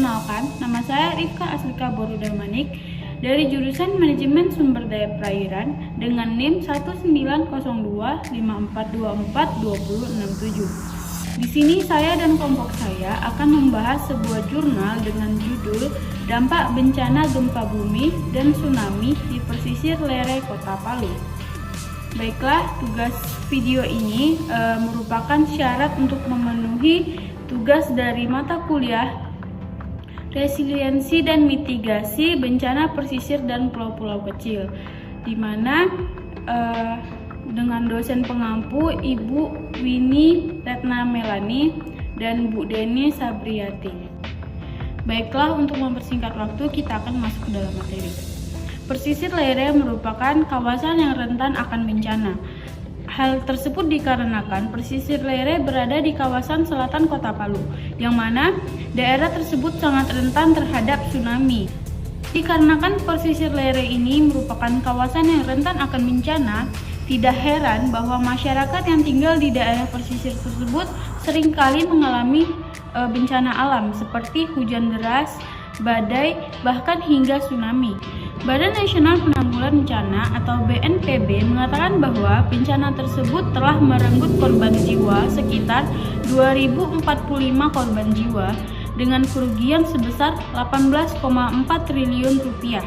Perkenalkan, nama saya Rifka Aslika Borudamanik dari jurusan Manajemen Sumber Daya Perairan dengan NIM 190254242067. Di sini saya dan kelompok saya akan membahas sebuah jurnal dengan judul Dampak Bencana Gempa Bumi dan Tsunami di Pesisir Lere Kota Palu. Baiklah, tugas video ini merupakan syarat untuk memenuhi tugas dari mata kuliah Resiliensi dan Mitigasi Bencana Pesisir dan Pulau-Pulau Kecil, di mana dengan dosen pengampu Ibu Winnie Retna Melani dan Bu Deni Sabriati. Baiklah, untuk mempersingkat waktu kita akan masuk ke dalam materi. Pesisir Lere merupakan kawasan yang rentan akan bencana. Hal tersebut dikarenakan pesisir Lere berada di kawasan selatan Kota Palu, yang mana daerah tersebut sangat rentan terhadap tsunami. Dikarenakan pesisir Lere ini merupakan kawasan yang rentan akan bencana, tidak heran bahwa masyarakat yang tinggal di daerah pesisir tersebut seringkali mengalami bencana alam seperti hujan deras, badai, bahkan hingga tsunami. Badan Nasional Penanggulangan Bencana atau BNPB mengatakan bahwa bencana tersebut telah merenggut korban jiwa sekitar 2045 korban jiwa dengan kerugian sebesar 18,4 triliun rupiah.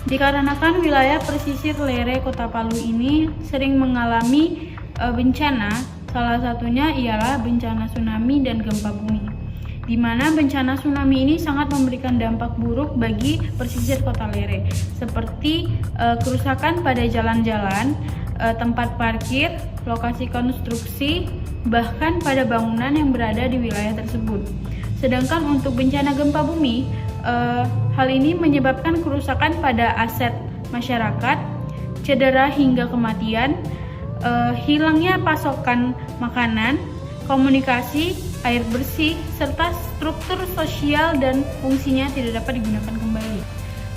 Dikarenakan wilayah pesisir Lere Kota Palu ini sering mengalami bencana, salah satunya ialah bencana tsunami dan gempa bumi, di mana bencana tsunami ini sangat memberikan dampak buruk bagi pesisir Kota Lere, seperti kerusakan pada jalan-jalan, tempat parkir, lokasi konstruksi, bahkan pada bangunan yang berada di wilayah tersebut. Sedangkan untuk bencana gempa bumi, hal ini menyebabkan kerusakan pada aset masyarakat, cedera hingga kematian, hilangnya pasokan makanan, komunikasi, air bersih, serta struktur sosial dan fungsinya tidak dapat digunakan kembali.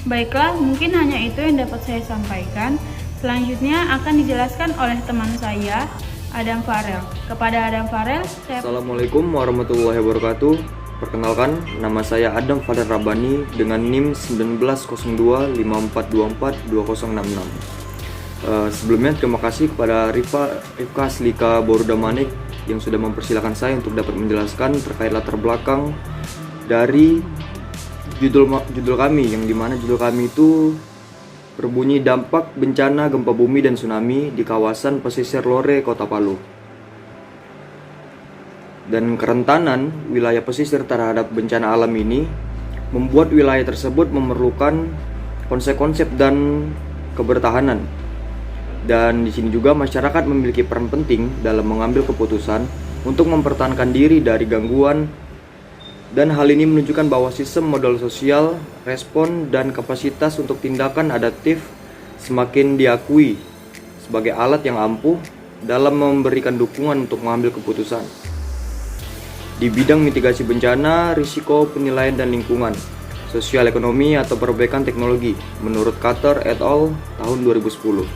Baiklah, mungkin hanya itu yang dapat saya sampaikan. Selanjutnya akan dijelaskan oleh teman saya, Adam Farel. Kepada Adam Farel, saya... Assalamualaikum warahmatullahi wabarakatuh. Perkenalkan, nama saya Adam Farel Rabani dengan NIM 190254242066. Sebelumnya terima kasih kepada Rifka Aslika Borudamanik yang sudah mempersilahkan saya untuk dapat menjelaskan terkait latar belakang dari judul kami, yang dimana judul kami itu berbunyi Dampak Bencana Gempa Bumi dan Tsunami di Kawasan Pesisir Lere Kota Palu. Dan kerentanan wilayah pesisir terhadap bencana alam ini membuat wilayah tersebut memerlukan konsep-konsep dan kebertahanan. Dan di sini juga masyarakat memiliki peran penting dalam mengambil keputusan untuk mempertahankan diri dari gangguan, dan hal ini menunjukkan bahwa sistem modal sosial, respon, dan kapasitas untuk tindakan adaptif semakin diakui sebagai alat yang ampuh dalam memberikan dukungan untuk mengambil keputusan. Di bidang mitigasi bencana, risiko, penilaian, dan lingkungan, sosial ekonomi atau perbaikan teknologi menurut Carter et al. Tahun 2010.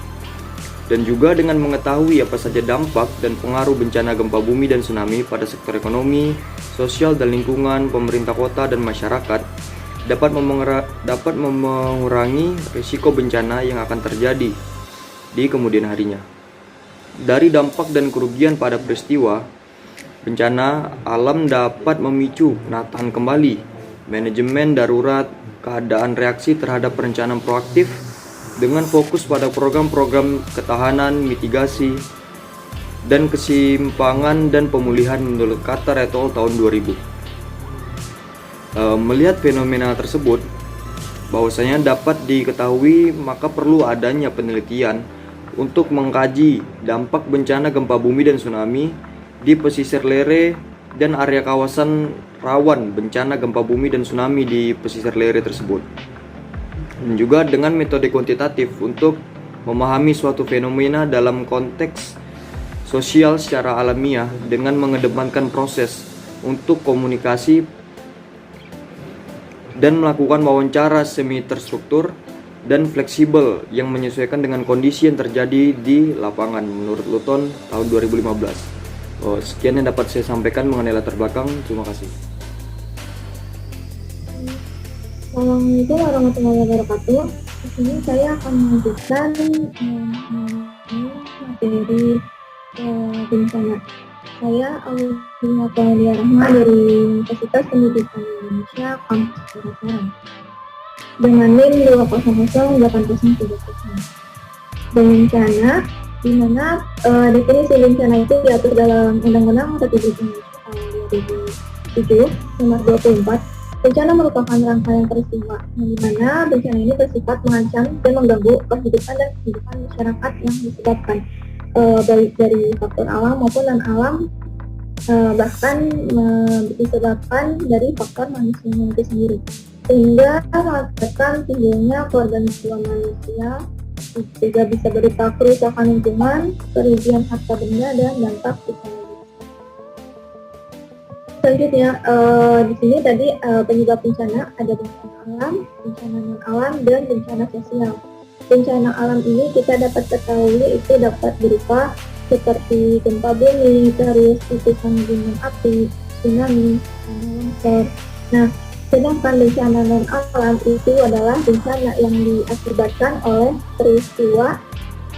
Dan juga dengan mengetahui apa saja dampak dan pengaruh bencana gempa bumi dan tsunami pada sektor ekonomi, sosial dan lingkungan, pemerintah kota dan masyarakat dapat mengurangi risiko bencana yang akan terjadi di kemudian harinya. Dari dampak dan kerugian pada peristiwa bencana alam dapat memicu penataan kembali, manajemen darurat, keadaan reaksi terhadap perencanaan proaktif dengan fokus pada program-program ketahanan, mitigasi, dan kesimpangan dan pemulihan menurut Carter et al. Tahun 2000. Melihat fenomena tersebut, bahwasanya dapat diketahui maka perlu adanya penelitian untuk mengkaji dampak bencana gempa bumi dan tsunami di pesisir Lere dan area kawasan rawan bencana gempa bumi dan tsunami di pesisir Lere tersebut. Dan juga dengan metode kuantitatif untuk memahami suatu fenomena dalam konteks sosial secara alamiah dengan mengedepankan proses untuk komunikasi dan melakukan wawancara semi terstruktur dan fleksibel yang menyesuaikan dengan kondisi yang terjadi di lapangan menurut Luton tahun 2015. Sekian yang dapat saya sampaikan mengenai latar belakang. Terima kasih. Assalamualaikum warahmatullahi wabarakatuh. Di sini saya akan melanjutkan materi bencana. Saya Aulia Paulia Rahma dari Universitas Pendidikan Indonesia Kampus Serang dengan NIM 2008030. Bencana, di mana definisi bencana itu diatur dalam Undang-Undang Republik Indonesia tahun 2007 nomor 24. Bencana merupakan rangkaian peristiwa di mana bencana ini bersifat mengancam dan mengganggu kehidupan dan kehidupan masyarakat yang disebabkan baik dari faktor alam maupun non alam, bahkan disebabkan dari faktor manusia itu sendiri, sehingga mengakibatkan timbulnya korban jiwa manusia, juga bisa berupa kerusakan lingkungan, kerugian harta benda, dan dampak psikologis. Selanjutnya, di sini tadi penyebab bencana ada bencana alam, bencana non alam, dan bencana sosial. Bencana alam ini kita dapat ketahui itu dapat berupa seperti gempa bumi, terus letusan gunung api, tsunami, tanah longsor. Nah, sedangkan bencana non alam itu adalah bencana yang diakibatkan oleh peristiwa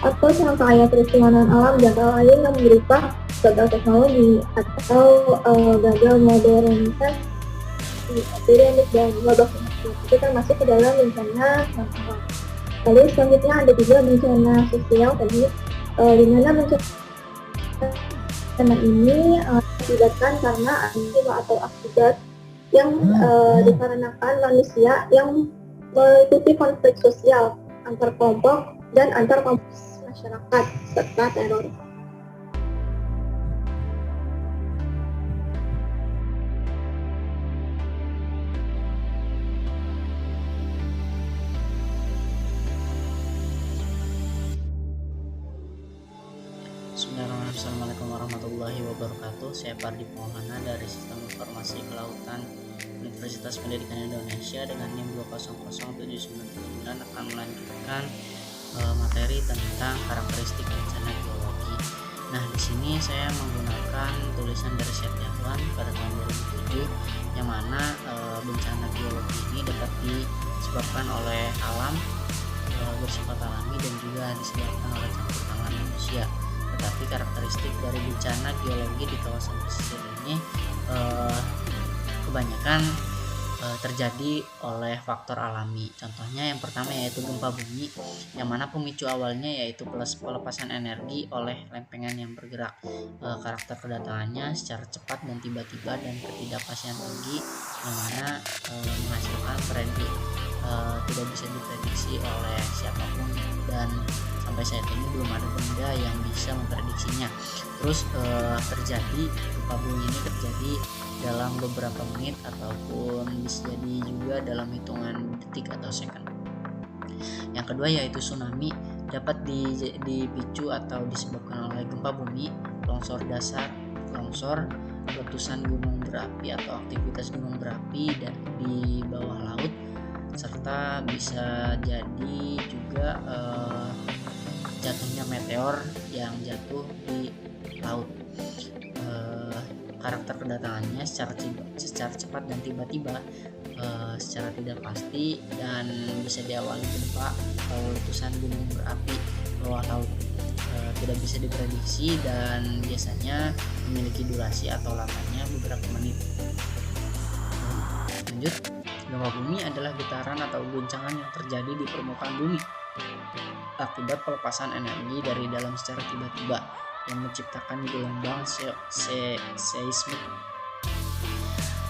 atau serangkaian peristiwa non alam jangka lain yang berupa gagal teknologi atau gagal modernisasi, epidemik, dan wabah penyakit. Itu termasuk ke dalam bencana non alam. Lalu selanjutnya ada juga bencana sosial tadi, di mana bencana ini diakibatkan karena akibat atau akibat yang dikarenakan manusia yang mengikuti konflik sosial antar kelompok dan antar komunitas masyarakat serta teror. Bismillahirrahmanirrahim. Assalamualaikum warahmatullahi wabarakatuh. Saya Pardi Maulana dari Sistem Informasi Kelautan Universitas Pendidikan Indonesia dengan NIM 2007939 akan melanjutkan materi tentang karakteristik bencana geologi. Nah, di sini saya menggunakan tulisan dari Setiawan pada tahun 2007 yang mana bencana geologi ini dapat disebabkan oleh alam, bersifat alami, dan juga disebabkan oleh campur tangan manusia. Tetapi karakteristik dari bencana geologi di kawasan pesisir ini kebanyakan terjadi oleh faktor alami. Contohnya yang pertama yaitu gempa bumi, yang mana pemicu awalnya yaitu pelepasan energi oleh lempengan yang bergerak. Karakter kedatangannya secara cepat dan tiba-tiba dan ketidakpastian tinggi, yang mana menghasilkan tidak bisa diprediksi oleh siapapun, dan sampai saat ini belum ada benda yang bisa memprediksinya. Terus terjadi gempa bumi ini terjadi dalam beberapa menit ataupun bisa jadi juga dalam hitungan detik atau second. Yang kedua yaitu tsunami, dapat dipicu atau disebabkan oleh gempa bumi, longsor dasar, letusan gunung berapi atau aktivitas gunung berapi dan di bawah laut, serta bisa jadi juga jatuhnya meteor yang jatuh di laut. Karakter kedatangannya secara cepat dan tiba-tiba, secara tidak pasti, dan bisa diawali gempa atau letusan gunung berapi bawah laut. Tidak bisa diprediksi dan biasanya memiliki durasi atau lamanya beberapa menit. Lanjut, gempa bumi adalah getaran atau guncangan yang terjadi di permukaan bumi akibat pelepasan energi dari dalam secara tiba-tiba yang menciptakan gelombang seismik.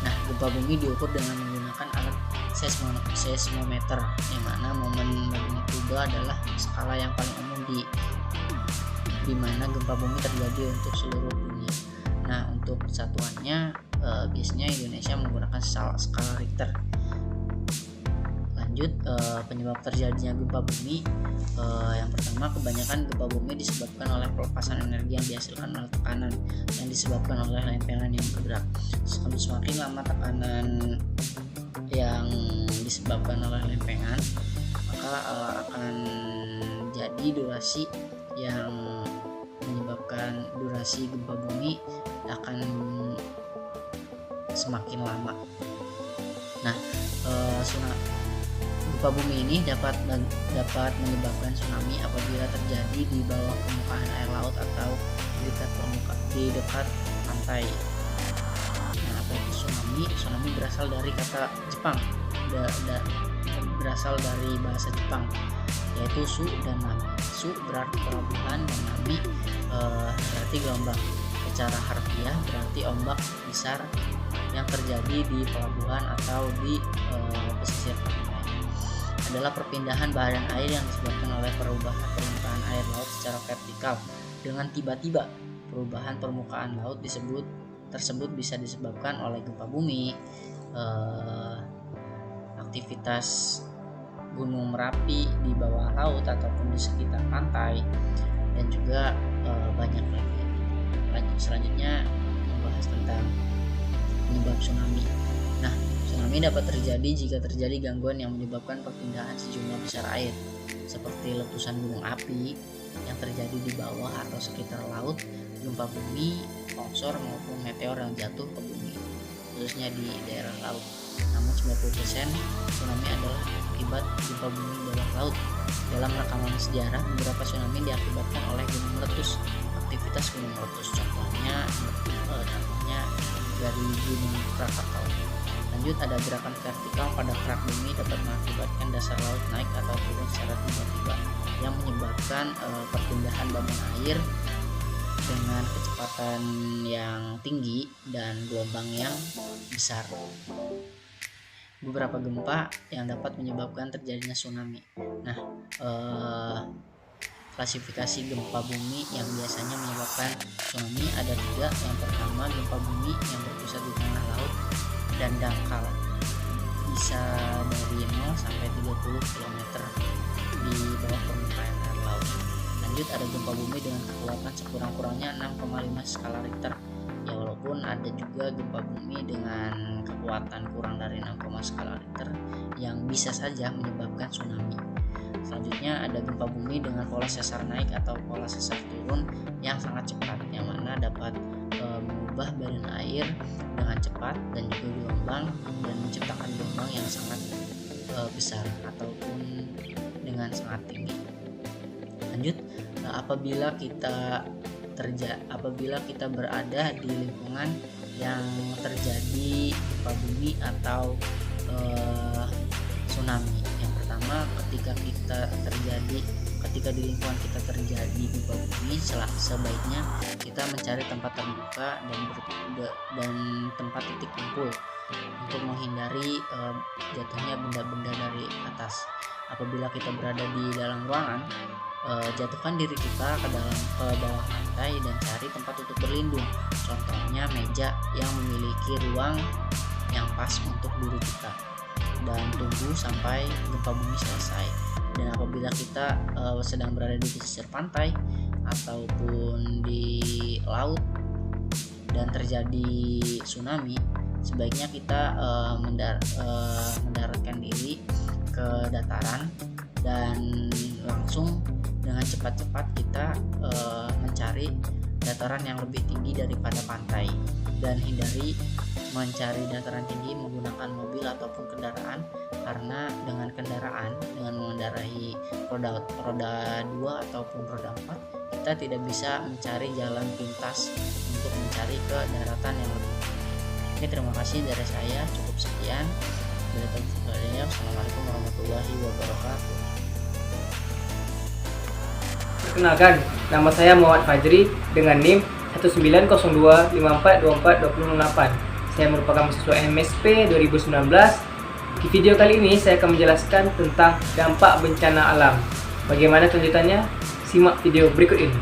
Nah, gempa bumi diukur dengan menggunakan alat seismometer, yang mana momen magnitudo adalah skala yang paling umum di mana gempa bumi terjadi untuk seluruh dunia. Nah, untuk satuannya biasanya Indonesia menggunakan skala Richter. Lanjut, penyebab terjadinya gempa bumi. Yang pertama, kebanyakan gempa bumi disebabkan oleh pelepasan energi yang dihasilkan oleh tekanan yang disebabkan oleh lempengan yang bergerak. Semakin lama tekanan yang disebabkan oleh lempengan, maka akan jadi durasi yang menyebabkan durasi gempa bumi akan semakin lama. Nah, gempa bumi ini dapat menyebabkan tsunami apabila terjadi di bawah permukaan air laut atau di dekat pantai. Nah, apa itu tsunami? Tsunami berasal dari kata Jepang, berasal dari bahasa Jepang, yaitu su dan nami. Su berarti pelabuhan dan nami berarti gelombang. Secara harfiah berarti ombak besar yang terjadi di pelabuhan atau di pesisir pantai. Adalah perpindahan badan air yang disebabkan oleh perubahan permukaan air laut secara vertikal dengan tiba-tiba. Perubahan permukaan laut tersebut bisa disebabkan oleh gempa bumi, aktivitas gunung Merapi di bawah laut ataupun di sekitar pantai, dan juga banyak lagi. Selanjutnya membahas tentang penyebab tsunami. Nah, tsunami dapat terjadi jika terjadi gangguan yang menyebabkan perpindahan sejumlah besar air, seperti letusan gunung api yang terjadi di bawah atau sekitar laut, gempa bumi, longsor maupun meteor yang jatuh ke bumi, khususnya di daerah laut. Namun 90% tsunami adalah akibat gempa bumi bawah laut. Dalam rekaman sejarah, beberapa tsunami diakibatkan oleh gunung meletus, aktivitas gunung meletus. Contohnya dari Gunung Krakatau. Lanjut, ada gerakan vertikal pada kerak bumi dapat mengakibatkan dasar laut naik atau turun secara tiba-tiba yang menyebabkan perpindahan beban air dengan kecepatan yang tinggi dan gelombang yang besar. Beberapa gempa yang dapat menyebabkan terjadinya tsunami. Nah, klasifikasi gempa bumi yang biasanya menyebabkan tsunami ada 3. Yang pertama, gempa bumi yang berpusat di tengah laut dan dangkal, bisa dari 0 sampai 30 km di bawah permukaan air laut. Lanjut, ada gempa bumi dengan kekuatan sekurang-kurangnya 6,5 skala Richter. Ya, walaupun ada juga gempa bumi dengan kekuatan kurang dari 6, skala Richter yang bisa saja menyebabkan tsunami. Selanjutnya ada gempa bumi dengan pola sesar naik atau pola sesar turun yang sangat cepat, yang mana dapat mengubah badan air dengan cepat dan juga gelombang, dan menciptakan gelombang yang sangat besar ataupun dengan sangat tinggi. Lanjut, apabila kita berada di lingkungan yang terjadi gempa bumi atau tsunami. Yang pertama, ketika di lingkungan kita terjadi gempa bumi, sebaiknya kita mencari tempat terbuka dan tempat titik kumpul untuk menghindari jatuhnya benda-benda dari atas. Apabila kita berada di dalam ruangan, jatuhkan diri kita ke bawah lantai dan cari tempat untuk berlindung. Contohnya meja yang memiliki ruang yang pas untuk diri kita, dan tunggu sampai gempa bumi selesai. Dan apabila kita sedang berada di pesisir pantai ataupun di laut dan terjadi tsunami, sebaiknya kita mendaratkan diri ke dataran dan langsung dengan cepat-cepat kita mencari dataran yang lebih tinggi daripada pantai, dan hindari mencari dataran tinggi menggunakan mobil ataupun kendaraan, karena dengan mengendarai roda 2 ataupun roda 4, kita tidak bisa mencari jalan pintas untuk mencari ke daratan yang lebih tinggi. Oke, terima kasih dari saya, cukup sekian. Assalamualaikum warahmatullahi wabarakatuh. Perkenalkan, nama saya Muhammad Fajri dengan NIM 1902542428. Saya merupakan mahasiswa MSP 2019. Di video kali ini saya akan menjelaskan tentang dampak bencana alam. Bagaimana kelanjutannya? Simak video berikut ini.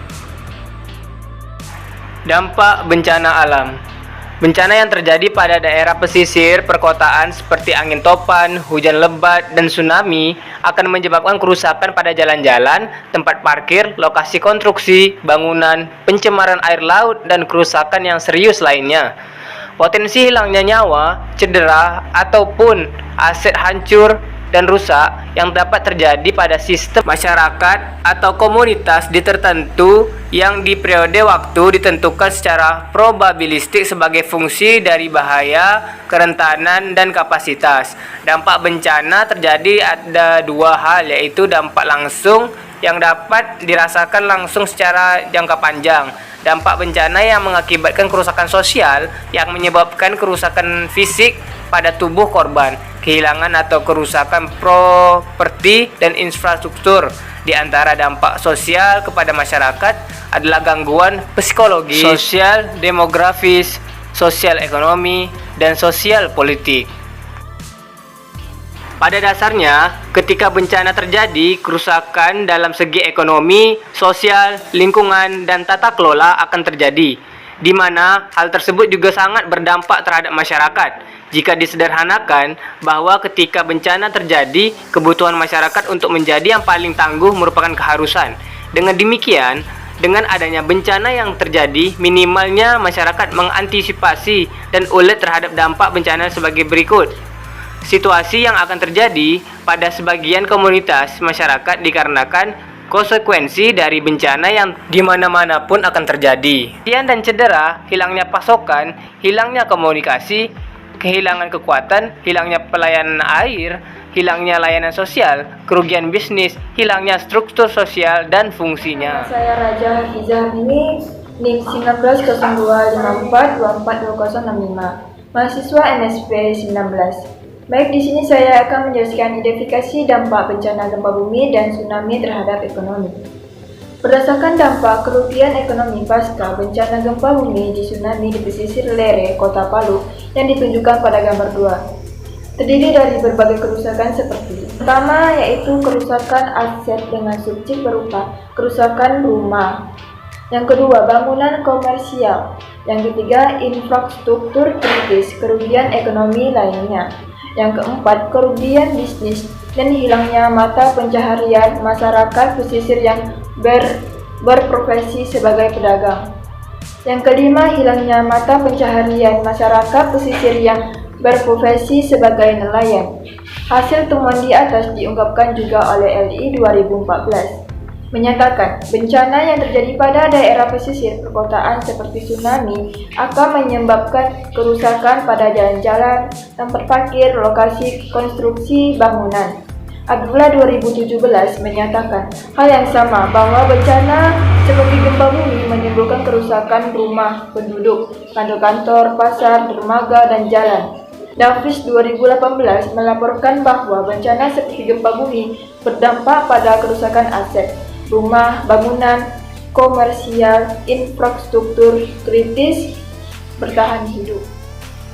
Dampak bencana alam. Bencana yang terjadi pada daerah pesisir perkotaan seperti angin topan, hujan lebat, dan tsunami akan menyebabkan kerusakan pada jalan-jalan, tempat parkir, lokasi konstruksi, bangunan, pencemaran air laut, dan kerusakan yang serius lainnya. Potensi hilangnya nyawa, cedera, ataupun aset hancur dan rusak yang dapat terjadi pada sistem masyarakat atau komunitas tertentu yang di periode waktu ditentukan secara probabilistik sebagai fungsi dari bahaya, kerentanan, dan kapasitas. Dampak bencana terjadi ada dua hal, yaitu dampak langsung yang dapat dirasakan langsung secara jangka panjang. Dampak bencana yang mengakibatkan kerusakan sosial yang menyebabkan kerusakan fisik pada tubuh korban, kehilangan atau kerusakan properti dan infrastruktur. Di antara dampak sosial kepada masyarakat adalah gangguan psikologis, sosial, demografis, sosial ekonomi, dan sosial politik. Pada dasarnya, ketika bencana terjadi, kerusakan dalam segi ekonomi, sosial, lingkungan, dan tata kelola akan terjadi, di mana hal tersebut juga sangat berdampak terhadap masyarakat. Jika disederhanakan bahwa ketika bencana terjadi, kebutuhan masyarakat untuk menjadi yang paling tangguh merupakan keharusan. Dengan demikian, dengan adanya bencana yang terjadi, minimalnya masyarakat mengantisipasi dan ulet terhadap dampak bencana sebagai berikut. Situasi yang akan terjadi pada sebagian komunitas masyarakat dikarenakan konsekuensi dari bencana yang di mana-mana pun akan terjadi. Kematian dan cedera, hilangnya pasokan, hilangnya komunikasi, kehilangan kekuatan, hilangnya pelayanan air, hilangnya layanan sosial, kerugian bisnis, hilangnya struktur sosial dan fungsinya. Saya Raja Hafizah ini NIM 190254242065, mahasiswa MSP 19. Baik, di sini saya akan menjelaskan identifikasi dampak bencana gempa bumi dan tsunami terhadap ekonomi. Berdasarkan dampak kerugian ekonomi pasca bencana gempa bumi di tsunami di pesisir Lere, Kota Palu yang ditunjukkan pada gambar 2. Terdiri dari berbagai kerusakan seperti: pertama, yaitu kerusakan aset dengan subjek berupa kerusakan rumah. Yang kedua, bangunan komersial. Yang ketiga, infrastruktur kritis, kerugian ekonomi lainnya. Yang keempat, kerugian bisnis dan hilangnya mata pencaharian masyarakat pesisir yang berprofesi sebagai pedagang. Yang kelima, hilangnya mata pencaharian masyarakat pesisir yang berprofesi sebagai nelayan. Hasil temuan di atas diungkapkan juga oleh LI 2014. Menyatakan bencana yang terjadi pada daerah pesisir perkotaan seperti tsunami akan menyebabkan kerusakan pada jalan-jalan, tempat parkir, lokasi konstruksi bangunan. Abdullah 2017 menyatakan hal yang sama, bahwa bencana seperti gempa bumi menimbulkan kerusakan rumah penduduk, kantor-kantor, pasar, dermaga, dan jalan. Davis 2018 melaporkan bahwa bencana seperti gempa bumi berdampak pada kerusakan aset, rumah, bangunan, komersial, infrastruktur kritis, bertahan hidup.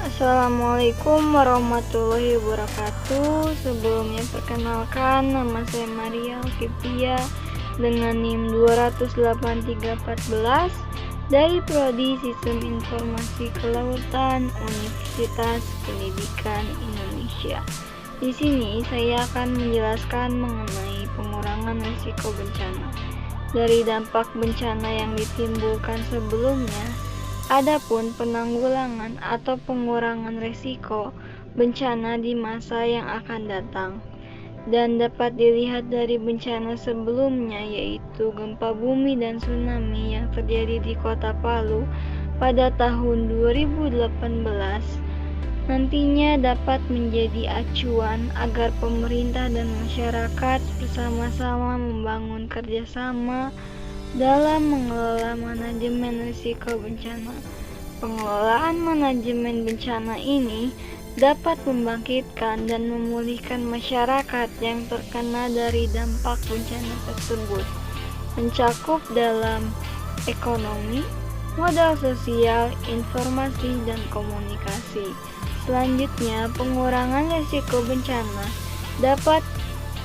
Assalamualaikum warahmatullahi wabarakatuh. Sebelumnya perkenalkan, nama saya Maria Alkipia dengan NIM 28314 dari Prodi Sistem Informasi Kelautan Universitas Pendidikan Indonesia. Di sini saya akan menjelaskan mengenai pengurangan risiko bencana. Dari dampak bencana yang ditimbulkan sebelumnya, adapun penanggulangan atau pengurangan risiko bencana di masa yang akan datang. Dan dapat dilihat dari bencana sebelumnya, yaitu gempa bumi dan tsunami yang terjadi di Kota Palu pada tahun 2018. Nantinya dapat menjadi acuan agar pemerintah dan masyarakat bersama-sama membangun kerjasama dalam mengelola manajemen risiko bencana. Pengelolaan manajemen bencana ini dapat membangkitkan dan memulihkan masyarakat yang terkena dari dampak bencana tersebut, mencakup dalam ekonomi, modal sosial, informasi, dan komunikasi. Selanjutnya, pengurangan risiko bencana dapat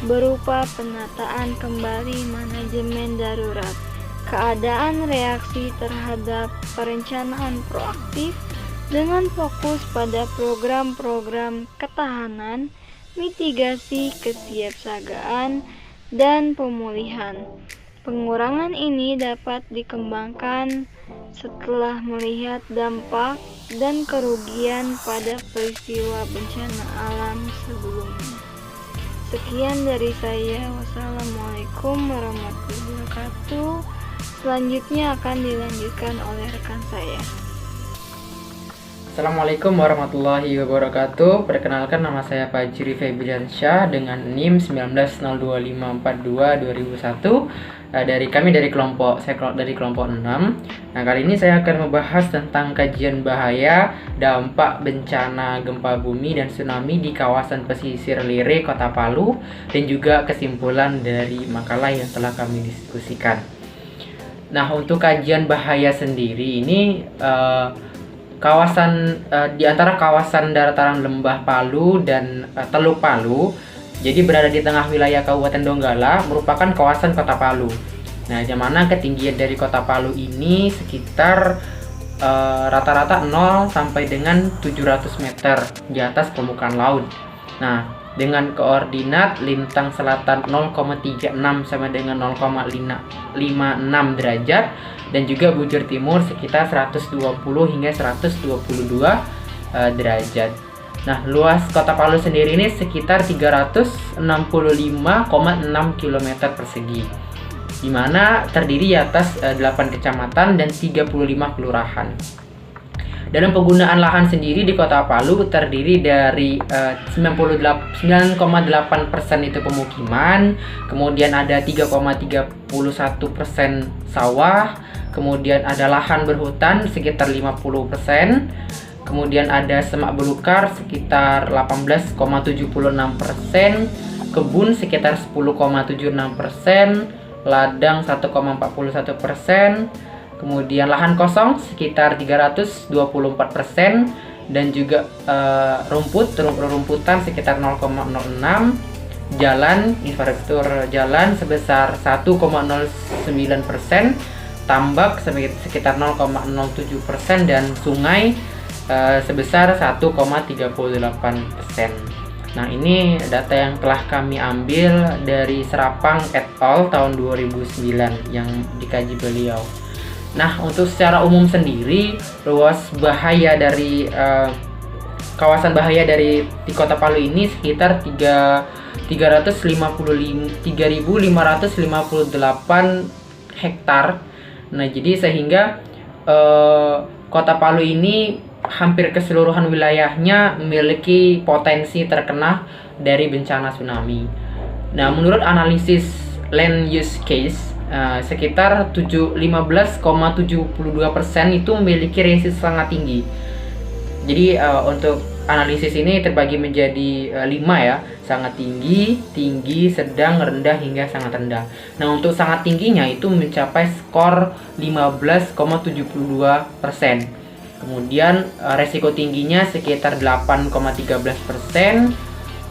berupa penataan kembali manajemen darurat, keadaan reaksi terhadap perencanaan proaktif dengan fokus pada program-program ketahanan, mitigasi kesiapsiagaan, dan pemulihan. Pengurangan ini dapat dikembangkan setelah melihat dampak dan kerugian pada peristiwa bencana alam sebelumnya. Sekian dari saya. Wassalamualaikum warahmatullahi wabarakatuh. Selanjutnya akan dilanjutkan oleh rekan saya. Assalamualaikum warahmatullahi wabarakatuh. Perkenalkan, nama saya Fajri Febriansyah dengan NIM 190255422001. Dari kelompok 6. Nah, kali ini saya akan membahas tentang kajian bahaya dampak bencana gempa bumi dan tsunami di kawasan pesisir Lere, Kota Palu, dan juga kesimpulan dari makalah yang telah kami diskusikan. Nah, untuk kajian bahaya sendiri ini di antara kawasan dataran lembah Palu dan Teluk Palu, jadi berada di tengah wilayah Kabupaten Donggala, merupakan kawasan Kota Palu. Nah, yang mana ketinggian dari Kota Palu ini sekitar rata-rata 0 sampai dengan 700 meter di atas permukaan laut. Nah, dengan koordinat lintang selatan 0,36 sampai dengan 0,56 derajat, dan juga bujur timur sekitar 120 hingga 122 derajat. Nah, luas Kota Palu sendiri ini sekitar 365,6 km persegi, di mana terdiri atas 8 kecamatan dan 35 kelurahan. Dalam penggunaan lahan sendiri di Kota Palu terdiri dari 9,8% itu pemukiman, kemudian ada 3,31% sawah, kemudian ada lahan berhutan sekitar 50%, kemudian ada semak belukar sekitar 18,76%, kebun sekitar 10,76%, ladang 1,41%, kemudian lahan kosong sekitar 324%, dan juga rumputan sekitar 0,06%, jalan, infrastruktur jalan sebesar 1,09%, tambak sekitar 0,07%, dan sungai sebesar 1,38%. Nah, ini data yang telah kami ambil dari Serapang et al. Tahun 2009 yang dikaji beliau. Nah, untuk secara umum sendiri, luas bahaya dari kawasan bahaya di Kota Palu ini sekitar 3.558 hektar. Nah, jadi sehingga Kota Palu ini hampir keseluruhan wilayahnya memiliki potensi terkena dari bencana tsunami. Nah, menurut analisis land use case, sekitar 15,72% itu memiliki resiko sangat tinggi. Jadi untuk analisis ini terbagi menjadi 5 ya, sangat tinggi, tinggi, sedang, rendah, hingga sangat rendah. Nah, untuk sangat tingginya itu mencapai skor 15,72%. Kemudian resiko tingginya sekitar 8,13%.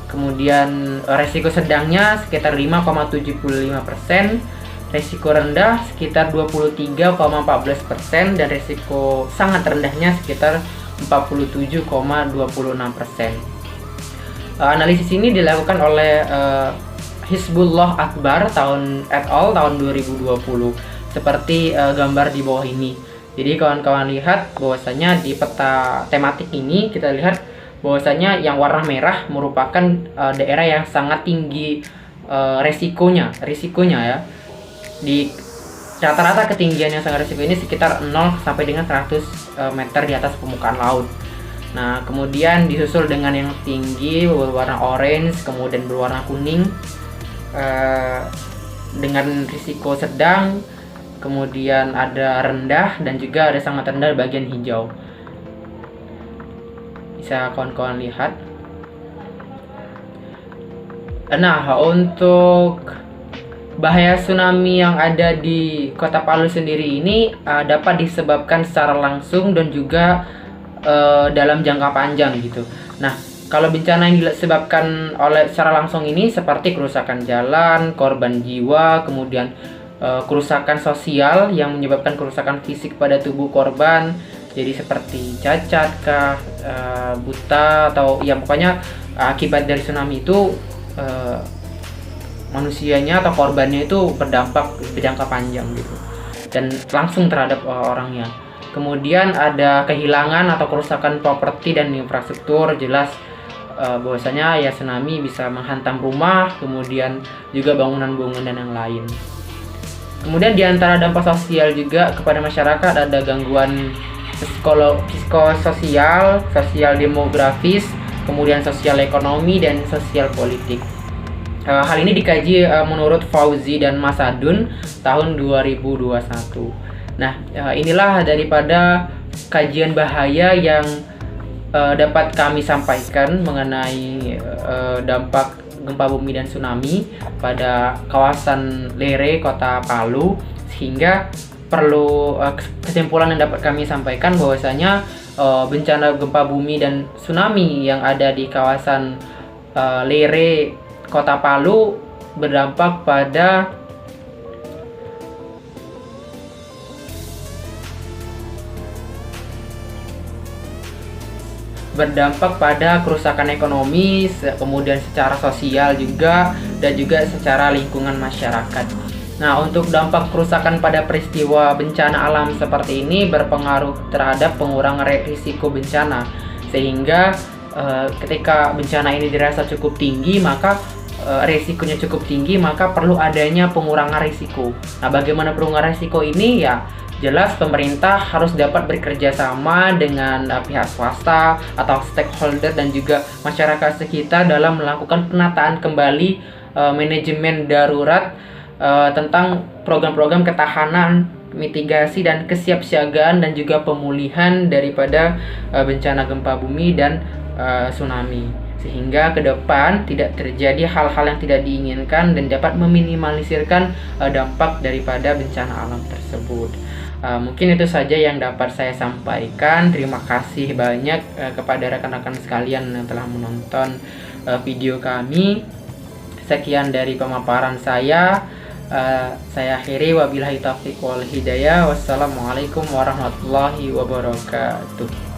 Kemudian resiko sedangnya sekitar 5,75%. Resiko rendah sekitar 23,14%, dan resiko sangat rendahnya sekitar 47,26%. Analisis ini dilakukan oleh Hizbullah Akbar et al. Tahun 2020, seperti gambar di bawah ini. Jadi kawan-kawan lihat bahwasanya di peta tematik ini kita lihat bahwasanya yang warna merah merupakan daerah yang sangat tinggi risikonya ya. Di rata-rata ketinggian yang sangat risiko ini sekitar 0 sampai dengan 100 meter di atas permukaan laut. Nah, kemudian disusul dengan yang tinggi berwarna orange, kemudian berwarna kuning dengan risiko sedang, kemudian ada rendah, dan juga ada sangat rendah bagian hijau. Bisa kawan-kawan lihat. Nah, untuk bahaya tsunami yang ada di Kota Palu sendiri ini dapat disebabkan secara langsung dan juga dalam jangka panjang gitu. Nah, kalau bencana yang disebabkan oleh secara langsung ini seperti kerusakan jalan, korban jiwa, kemudian kerusakan sosial yang menyebabkan kerusakan fisik pada tubuh korban, jadi seperti cacat kah, buta, atau ya pokoknya akibat dari tsunami itu manusianya atau korbannya itu berdampak berjangka panjang gitu, dan langsung terhadap orangnya. Kemudian ada kehilangan atau kerusakan properti dan infrastruktur, jelas bahwasanya ya tsunami bisa menghantam rumah, kemudian juga bangunan-bangunan yang lain. Kemudian di antara dampak sosial juga kepada masyarakat ada gangguan psikososial, sosial demografis, kemudian sosial ekonomi dan sosial politik. Hal ini dikaji menurut Fauzi dan Masadun tahun 2021. Nah, inilah daripada kajian bahaya yang dapat kami sampaikan mengenai dampak gempa bumi dan tsunami pada kawasan Lere, Kota Palu, sehingga perlu kesimpulan yang dapat kami sampaikan bahwasanya bencana gempa bumi dan tsunami yang ada di kawasan Lere, Kota Palu berdampak pada kerusakan ekonomi, kemudian secara sosial juga, dan juga secara lingkungan masyarakat. Nah, untuk dampak kerusakan pada peristiwa bencana alam seperti ini berpengaruh terhadap pengurangan risiko bencana, sehingga ketika bencana ini dirasa cukup tinggi, maka risikonya cukup tinggi, maka perlu adanya pengurangan risiko. Nah, bagaimana pengurangan risiko ini? Ya, jelas pemerintah harus dapat bekerja sama dengan pihak swasta atau stakeholder dan juga masyarakat sekitar dalam melakukan penataan kembali manajemen darurat tentang program-program ketahanan, mitigasi dan kesiapsiagaan dan juga pemulihan daripada bencana gempa bumi dan tsunami, sehingga ke depan tidak terjadi hal-hal yang tidak diinginkan dan dapat meminimalisirkan dampak daripada bencana alam tersebut. Mungkin itu saja yang dapat saya sampaikan. Terima kasih banyak kepada rekan-rekan sekalian yang telah menonton video kami. Sekian dari pemaparan saya. Saya akhiri, wabillahi taufiq wal hidayah. Wassalamualaikum warahmatullahi wabarakatuh.